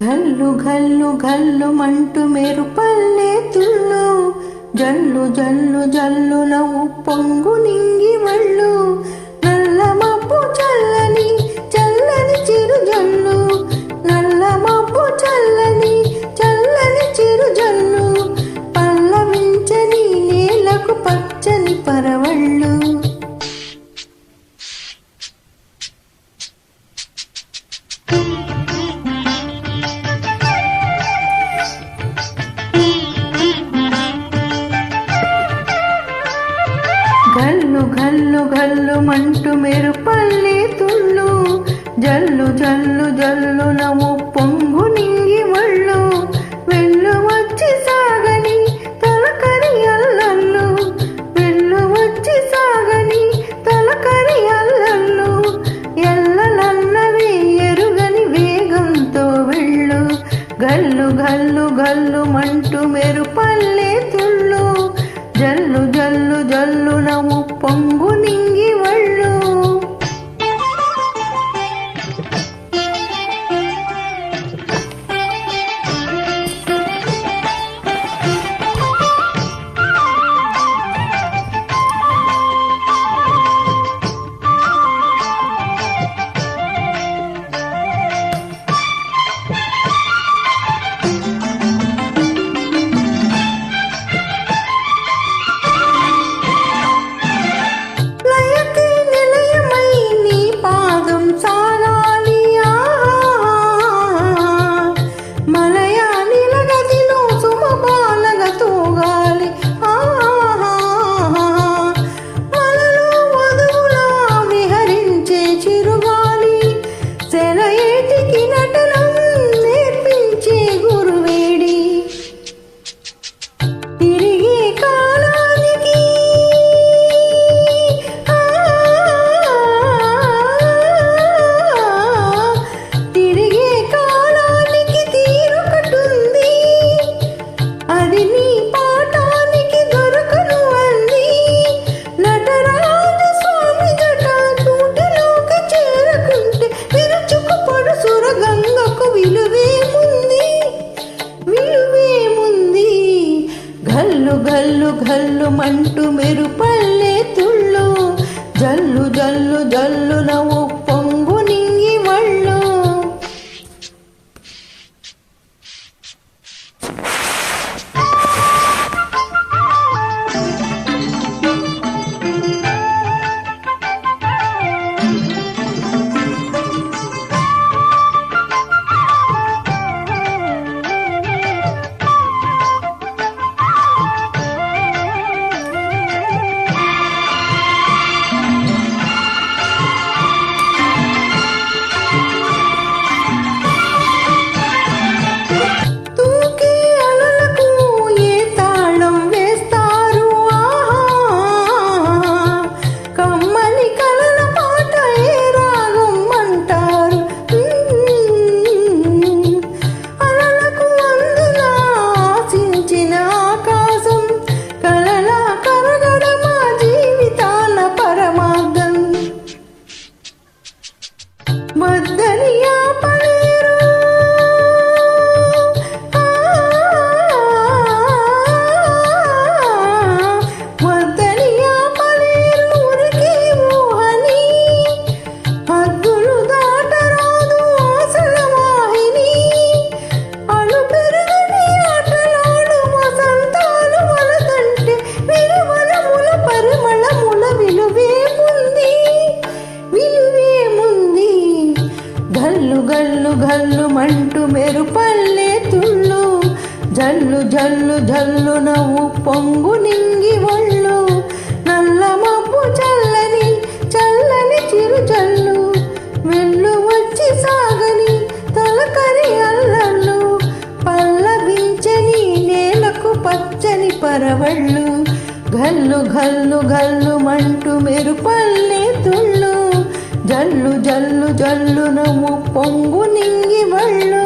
ఘల్లు ఘల్లు ఘల్లు మంటూ మెరుపల్లే తుళ్ళు, జల్లు జల్లు జల్లు నవ్వు పొంగు నింగి వళ్ళు, నల్ల మబ్బు చల్లని చల్లని చిరు జల్లు, నల్ల మబ్బు చల్లని చల్లని చిరు జల్లు, పల్లవించని నేలకు పచ్చని పరవళ్ళు. ఘల్లు ఘల్లు ఘల్లు మంటూ మెరుపల్లే తుళ్ళు, జల్లు జల్లు జల్లు నవ్వు పొంగు నింగి వళ్ళు, వెళ్ళు వచ్చి సాగని తలకరి అల్లల్లు, వెళ్ళు వచ్చి సాగని తలకరి అల్లల్లు, ఎల్లలన్నవి ఎరుగని వేగంతో వెళ్ళు. గల్లు గల్లు గల్లు మంటూ మెరుపల్లే తుళ్ళు, జల్లు జల్లు జల్లు నవ్వు పొంగు నింగి వళ్ళు. ఘల్లు ఘల్లు మంటూ మెరుపల్లే తుళ్ళు, జల్లు జల్లు జల్లు నవ్వు పొంగు నింగి వళ్ళు. గల్లు గల్లు మంటూ మెరుపల్లే తుళ్ళు, జల్లు జల్లు జల్లు నవ్వు పొంగు నింగి వళ్ళు, నల్ల మబ్బు చల్లని చల్లని చిరు జల్లు, వెళ్ళు వచ్చి సాగని తలకరి అల్లల్లు, పల్లవించని నేలకు పచ్చని పరవళ్ళు. ఘల్లు ఘల్లు ఘల్లు మంటూ మెరుపల్లే తుళ్ళు, జల్లు జల్లు జల్లు నవ్వు పొంగు నింగి వళ్ళు.